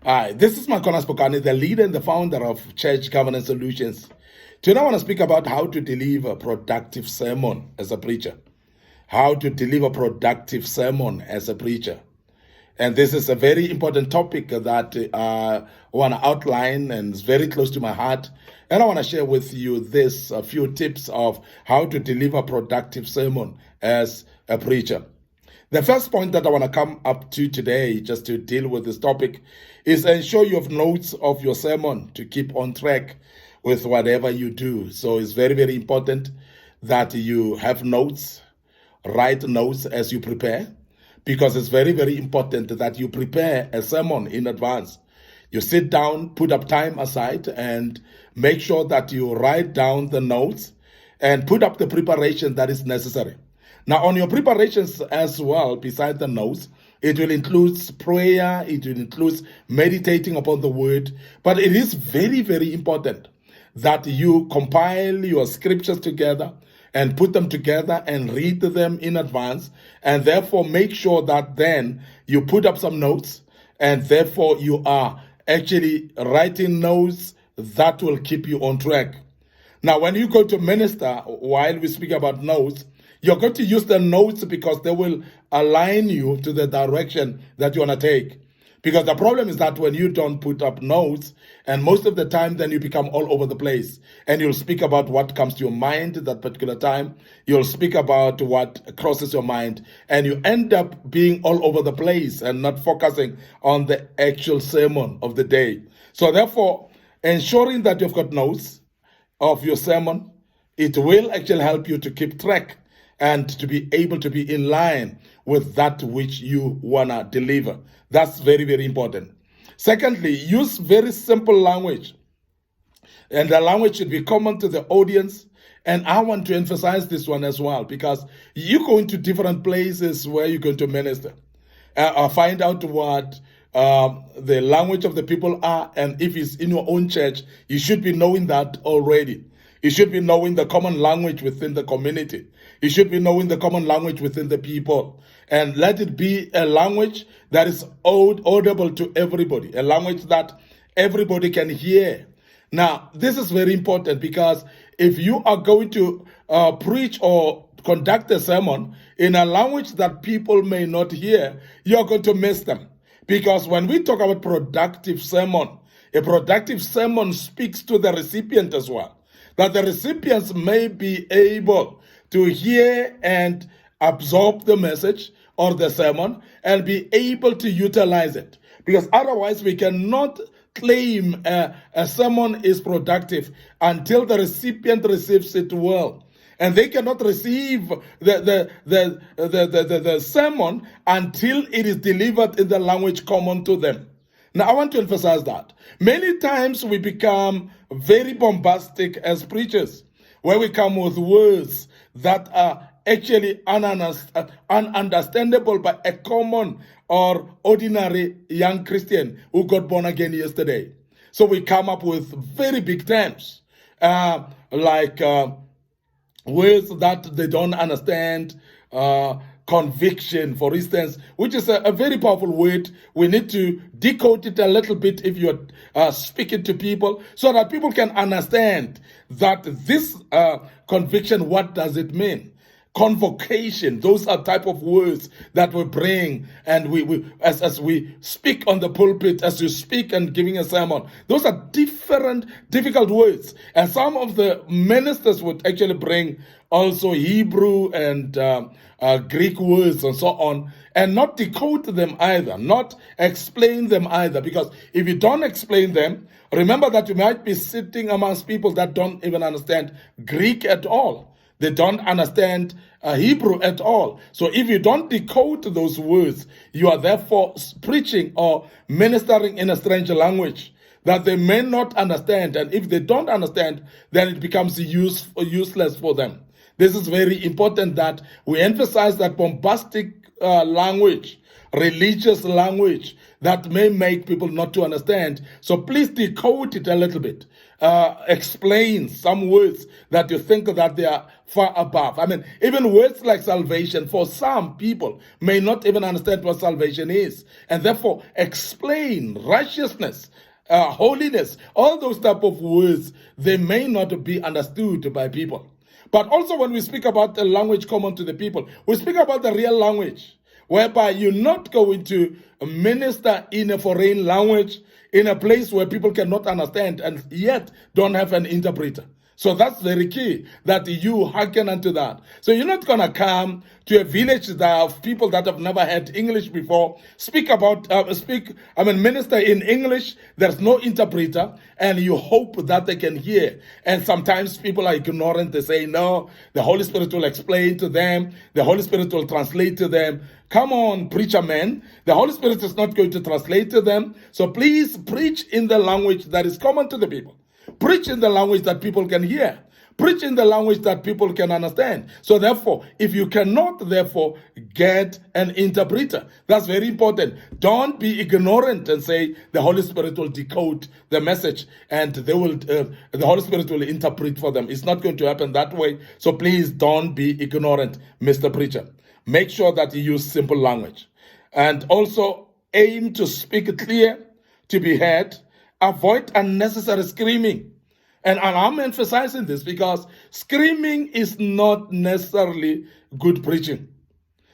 Hi, this is Micornus Phokane, the leader and the founder of Church Governance Solutions. Today I want to speak about how to deliver productive sermon as a preacher. How to deliver productive sermon as a preacher. And this is a very important topic that I want to outline and it's very close to my heart. And I want to share with you this a few tips of how to deliver productive sermon as a preacher. The first point that I want to come up to today, just to deal with this topic, is ensure you have notes of your sermon to keep on track with whatever you do. So it's very, very important that you have notes, write notes as you prepare, because it's very, very important that you prepare a sermon in advance. You sit down, put up time aside, and make sure that you write down the notes and put up the preparation that is necessary. Now, on your preparations as well, beside the notes, it will include prayer, it will include meditating upon the word, but it is very, very important that you compile your scriptures together and put them together and read them in advance, and therefore make sure that then you put up some notes, and therefore you are actually writing notes that will keep you on track. Now, when you go to minister, while we speak about notes, you're going to use the notes because they will align you to the direction that you want to take. Because the problem is that when you don't put up notes, and most of the time then you become all over the place. And you'll speak about what comes to your mind at that particular time. You'll speak about what crosses your mind. And you end up being all over the place and not focusing on the actual sermon of the day. So therefore, ensuring that you've got notes of your sermon, it will actually help you to keep track and to be able to be in line with that which you want to deliver. That's very, very important. Secondly, use very simple language. And the language should be common to the audience. And I want to emphasize this one as well, because you go into different places where you're going to minister. Find out what the language of the people are. And if it's in your own church, you should be knowing that already. You should be knowing the common language within the community. You should be knowing the common language within the people. And let it be a language that is audible to everybody, a language that everybody can hear. Now, this is very important because if you are going to preach or conduct a sermon in a language that people may not hear, you're going to miss them. Because when we talk about productive sermon, a productive sermon speaks to the recipient as well. That the recipients may be able to hear and absorb the message or the sermon and be able to utilize it. Because otherwise we cannot claim a sermon is productive until the recipient receives it well. And they cannot receive the sermon until it is delivered in the language common to them. Now, I want to emphasize that. Many times we become very bombastic as preachers, where we come with words that are actually ununderstandable by a common or ordinary young Christian who got born again yesterday. So we come up with very big terms, like words that they don't understand, conviction, for instance, which is a very powerful word. We need to decode it a little bit if you're speaking to people so that people can understand that this conviction, what does it mean? Convocation, those are type of words that we bring, and we as we speak on the pulpit, as you speak and giving a sermon, those are different difficult words. And some of the ministers would actually bring also Hebrew and Greek words and so on, and not decode them either, not explain them either, because if you don't explain them, remember that you might be sitting amongst people that don't even understand Greek at all. They don't understand Hebrew at all. So if you don't decode those words, you are therefore preaching or ministering in a strange language that they may not understand. And if they don't understand, then it becomes useless for them. This is very important that we emphasize that bombastic language, religious language that may make people not to understand. So please decode it a little bit. Explain some words that you think that they are far above. I mean, even words like salvation, for some people, may not even understand what salvation is. And therefore, explain righteousness, holiness, all those type of words, they may not be understood by people. But also when we speak about the language common to the people, we speak about the real language, whereby you're not going to minister in a foreign language in a place where people cannot understand and yet don't have an interpreter. So that's very key, that you hearken unto that. So you're not going to come to a village of people that have never heard English before, minister in English, there's no interpreter, and you hope that they can hear. And sometimes people are ignorant, they say, no, the Holy Spirit will explain to them, the Holy Spirit will translate to them. Come on, preacher man, the Holy Spirit is not going to translate to them. So please preach in the language that is common to the people. Preach in the language that people can hear. Preach in the language that people can understand. So therefore, if you cannot therefore get an interpreter, that's very important. Don't be ignorant and say the Holy Spirit will decode the message and the Holy Spirit will interpret for them. It's not going to happen that way. So please don't be ignorant, Mr. Preacher. Make sure that you use simple language. And also aim to speak clear, to be heard. Avoid unnecessary screaming. And I'm emphasizing this because screaming is not necessarily good preaching.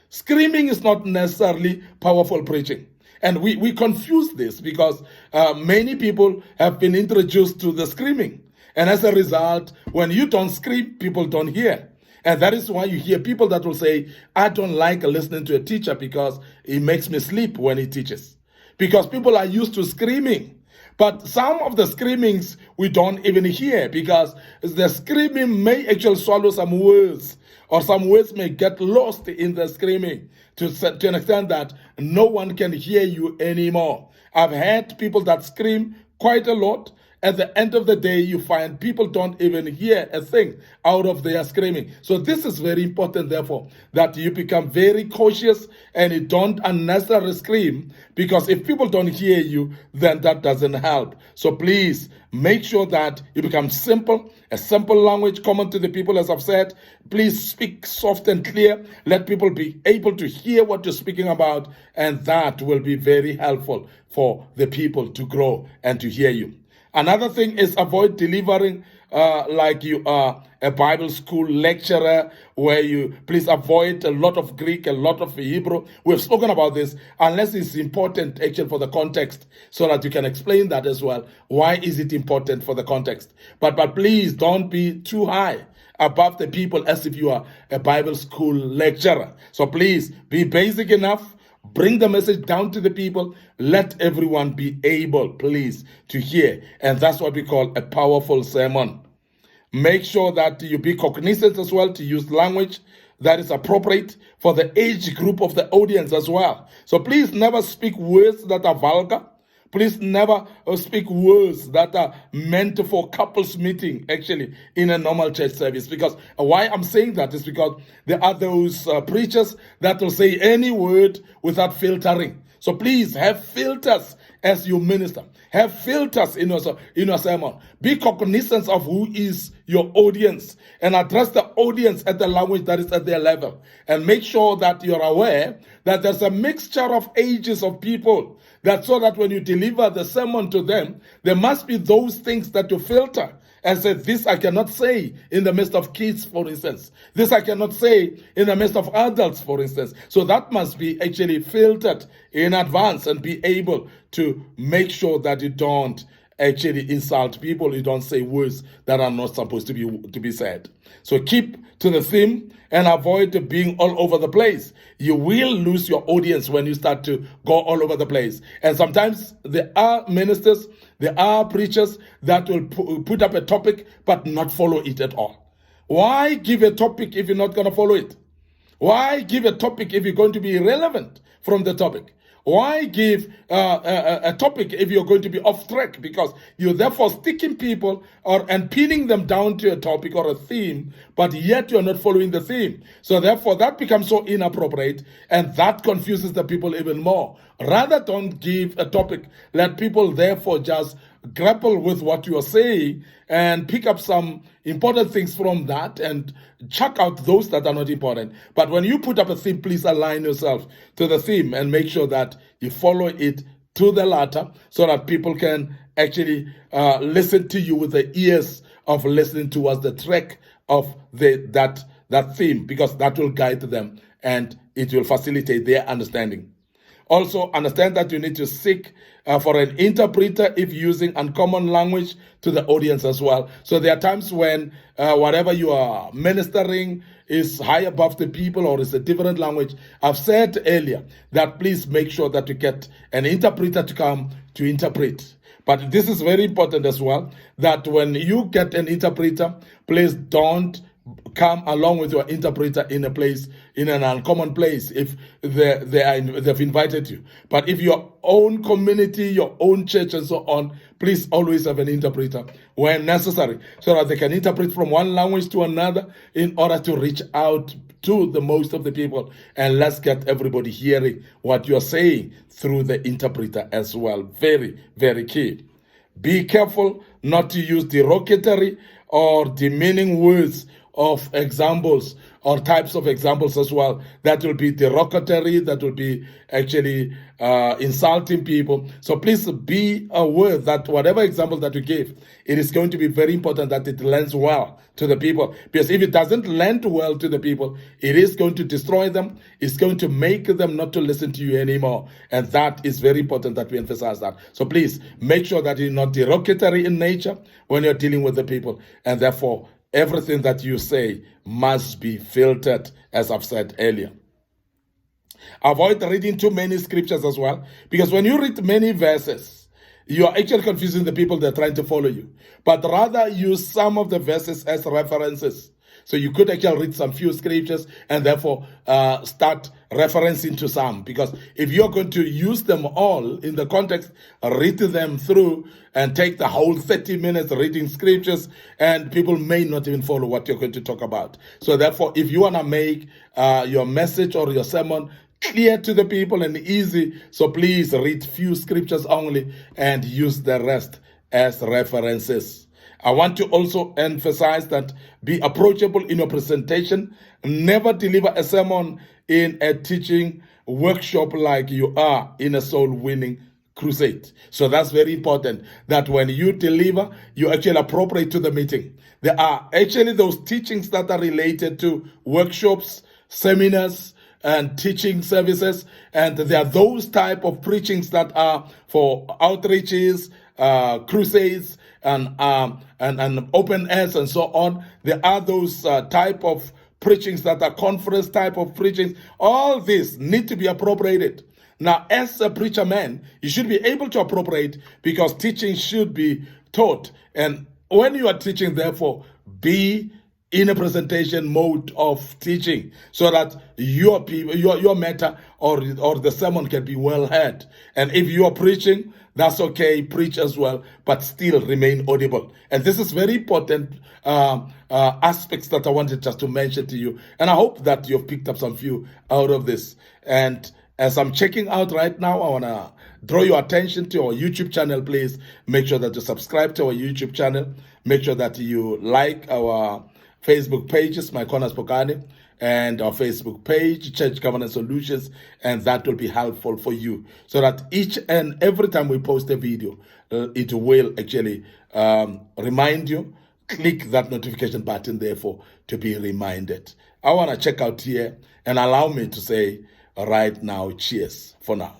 Screaming is not necessarily powerful preaching. And we confuse this because many people have been introduced to the screaming. And as a result, when you don't scream, people don't hear. And that is why you hear people that will say, I don't like listening to a teacher because it makes me sleep when he teaches. Because people are used to screaming. But some of the screamings we don't even hear because the screaming may actually swallow some words, or some words may get lost in the screaming to an extent that no one can hear you anymore. I've heard people that scream quite a lot. At the end of the day, you find people don't even hear a thing out of their screaming. So this is very important, therefore, that you become very cautious and you don't unnecessarily scream, because if people don't hear you, then that doesn't help. So please make sure that you become simple, a simple language common to the people, as I've said. Please speak soft and clear. Let people be able to hear what you're speaking about, and that will be very helpful for the people to grow and to hear you. Another thing is avoid delivering like you are a Bible school lecturer, where you please avoid a lot of Greek, a lot of Hebrew. We've spoken about this, unless it's important actually for the context, so that you can explain that as well. Why is it important for the context? But please don't be too high above the people as if you are a Bible school lecturer. So please be basic enough. Bring the message down to the people. Let everyone be able, please, to hear. And that's what we call a powerful sermon. Make sure that you be cognizant as well to use language that is appropriate for the age group of the audience as well. So please never speak words that are vulgar. Please never speak words that are meant for couples meeting, actually, in a normal church service. Because why I'm saying that is because there are those preachers that will say any word without filtering. So please have filters as you minister. Have filters in your sermon. Be cognizant of who is your audience and address the audience at the language that is at their level. And make sure that you're aware that there's a mixture of ages of people, so that when you deliver the sermon to them, there must be those things that you filter and say, this I cannot say in the midst of kids, for instance. This I cannot say in the midst of adults, for instance. So that must be actually filtered in advance and be able to make sure that you don't actually insult people. You don't say words that are not supposed to be said. So keep to the theme and avoid being all over the place. You will lose your audience when you start to go all over the place. And sometimes there are ministers, there are preachers that will put up a topic but not follow it at all. Why give a topic if you're not going to follow it? Why give a topic if you're going to be irrelevant from the topic? Why give a topic if you're going to be off track? Because you're therefore sticking people and pinning them down to a topic or a theme, but yet you're not following the theme. So therefore that becomes so inappropriate, and that confuses the people even more. Rather, don't give a topic. Let people therefore just grapple with what you are saying and pick up some important things from that and chuck out those that are not important. But when you put up a theme, please align yourself to the theme and make sure that you follow it to the latter, so that people can actually listen to you with the ears of listening towards the track of that theme, because that will guide them and it will facilitate their understanding. Also, understand that you need to seek for an interpreter if using uncommon language to the audience as well. So there are times when whatever you are ministering is high above the people or is a different language. I've said earlier that please make sure that you get an interpreter to come to interpret. But this is very important as well, that when you get an interpreter, please don't come along with your interpreter in an uncommon place if they've invited you. But if your own community, your own church and so on, please always have an interpreter when necessary, so that they can interpret from one language to another in order to reach out to the most of the people. And let's get everybody hearing what you're saying through the interpreter as well. Very, very key. Be careful not to use derogatory or demeaning words of examples or types of examples as well. That will be derogatory, that will be actually insulting people. So please be aware that whatever example that you give, it is going to be very important that it lands well to the people. Because if it doesn't land well to the people, it is going to destroy them. It's going to make them not to listen to you anymore. And that is very important that we emphasize that. So please make sure that you're not derogatory in nature when you're dealing with the people. And therefore, everything that you say must be filtered, as I've said earlier. Avoid reading too many scriptures as well, because when you read many verses, you are actually confusing the people that are trying to follow you. But rather use some of the verses as references. So you could actually read some few scriptures and therefore start referencing to some. Because if you're going to use them all in the context, read them through and take the whole 30 minutes reading scriptures, and people may not even follow what you're going to talk about. So therefore, if you want to make your message or your sermon clear to the people and easy, so please read few scriptures only and use the rest as references. I want to also emphasize that be approachable in your presentation. Never deliver a sermon in a teaching workshop like you are in a soul-winning crusade. So that's very important, that when you deliver, you actually appropriate to the meeting. There are actually those teachings that are related to workshops, seminars, and teaching services, and there are those type of preachings that are for outreaches, crusades, and open airs and so on. There are those type of preachings that are conference type of preachings. All this need to be appropriated. Now, as a preacher man, you should be able to appropriate, because teaching should be taught. And when you are teaching, therefore, be in a presentation mode of teaching, so that your matter or the sermon can be well heard. And if you are preaching, that's okay, preach as well, but still remain audible. And this is very important aspects that I wanted just to mention to you. And I hope that you've picked up some few out of this. And as I'm checking out right now, I want to draw your attention to our YouTube channel. Please make sure that you subscribe to our YouTube channel. Make sure that you like our Facebook pages, Micornus Phokane, and our Facebook page, Church Governance Solutions, and that will be helpful for you, so that each and every time we post a video, it will actually remind you. Click that notification button, therefore, to be reminded. I want to check out here and allow me to say right now, cheers for now.